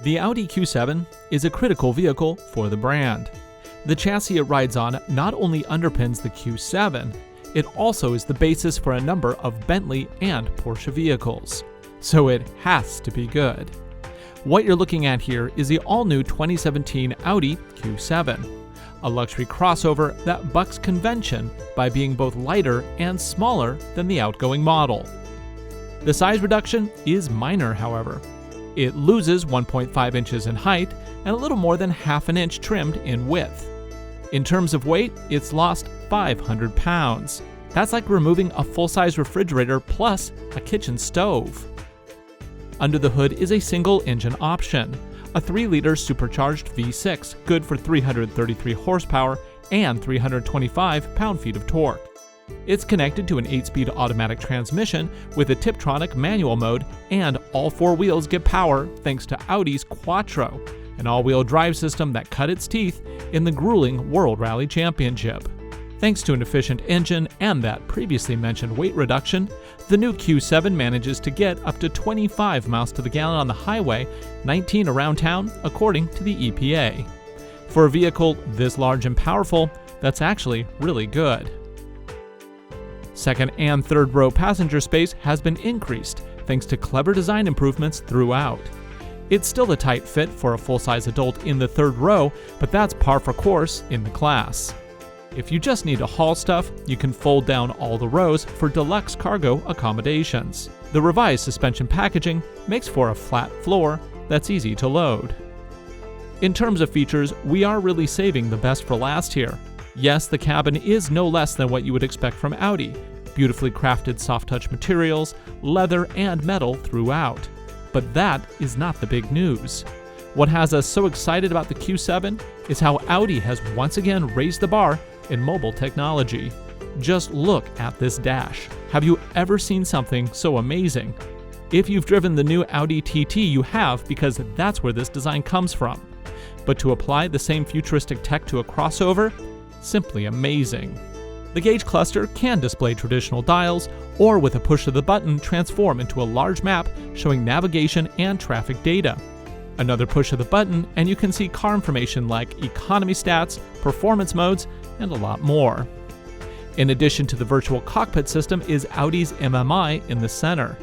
The Audi Q7 is a critical vehicle for the brand. The chassis it rides on not only underpins the Q7, it also is the basis for a number of Bentley and Porsche vehicles. So it has to be good. What you're looking at here is the all-new 2017 Audi Q7, a luxury crossover that bucks convention by being both lighter and smaller than the outgoing model. The size reduction is minor, however. It loses 1.5 inches in height and a little more than half an inch trimmed in width. In terms of weight, it's lost 500 pounds. That's like removing a full-size refrigerator plus a kitchen stove. Under the hood is a single engine option, a 3-liter supercharged V6, good for 333 horsepower and 325 pound-feet of torque. It's connected to an 8-speed automatic transmission with a Tiptronic manual mode, and all 4 wheels get power thanks to Audi's Quattro, an all-wheel drive system that cut its teeth in the grueling World Rally Championship. Thanks to an efficient engine and that previously mentioned weight reduction, the new Q7 manages to get up to 25 miles to the gallon on the highway, 19 around town, according to the EPA. For a vehicle this large and powerful, that's actually really good. Second and third row passenger space has been increased thanks to clever design improvements throughout. It's still a tight fit for a full-size adult in the third row, but that's par for course in the class. If you just need to haul stuff, you can fold down all the rows for deluxe cargo accommodations. The revised suspension packaging makes for a flat floor that's easy to load. In terms of features, we are really saving the best for last here. Yes, the cabin is no less than what you would expect from Audi. Beautifully crafted soft-touch materials, leather and metal throughout. But that is not the big news. What has us so excited about the Q7 is how Audi has once again raised the bar in mobile technology. Just look at this dash. Have you ever seen something so amazing? If you've driven the new Audi TT, you have, because that's where this design comes from. But to apply the same futuristic tech to a crossover, simply amazing. The gauge cluster can display traditional dials, or with a push of the button transform into a large map showing navigation and traffic data. Another push of the button and you can see car information like economy stats, performance modes, and a lot more. In addition to the virtual cockpit system is Audi's MMI in the center.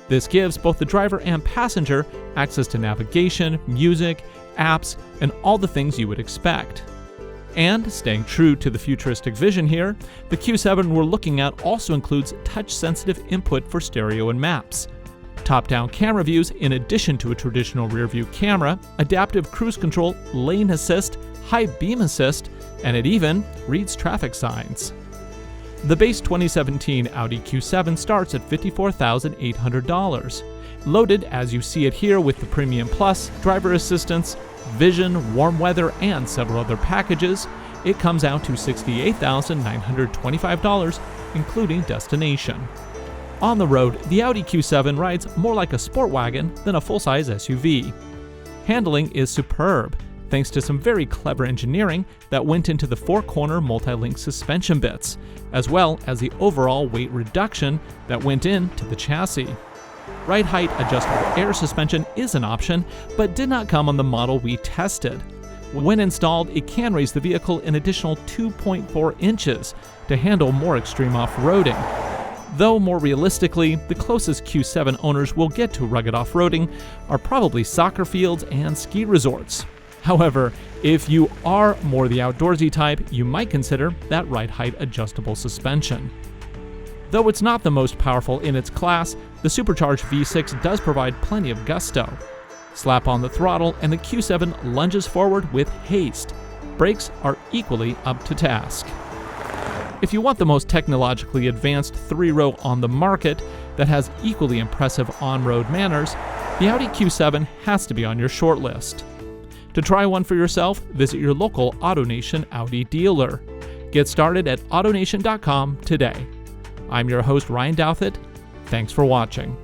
This gives both the driver and passenger access to navigation, music, apps, and all the things you would expect. And staying true to the futuristic vision here, the Q7 we're looking at also includes touch-sensitive input for stereo and maps, top-down camera views in addition to a traditional rear-view camera, adaptive cruise control, lane assist, high beam assist, and it even reads traffic signs. The base 2017 Audi Q7 starts at $54,800. Loaded as you see it here with the Premium Plus, driver assistance, vision, warm weather, and several other packages, it comes out to $68,925, including destination. On the road, the Audi Q7 rides more like a sport wagon than a full-size SUV. Handling is superb, thanks to some very clever engineering that went into the 4-corner multi-link suspension bits, as well as the overall weight reduction that went into the chassis. Ride height adjustable air suspension is an option, but did not come on the model we tested. When installed, it can raise the vehicle an additional 2.4 inches to handle more extreme off-roading. Though more realistically, the closest Q7 owners will get to rugged off-roading are probably soccer fields and ski resorts. However, if you are more the outdoorsy type, you might consider that ride height adjustable suspension. Though it's not the most powerful in its class, the supercharged V6 does provide plenty of gusto. Slap on the throttle and the Q7 lunges forward with haste. Brakes are equally up to task. If you want the most technologically advanced 3-row on the market that has equally impressive on-road manners, the Audi Q7 has to be on your shortlist. To try one for yourself, visit your local AutoNation Audi dealer. Get started at AutoNation.com today. I'm your host, Ryan Douthit. Thanks for watching.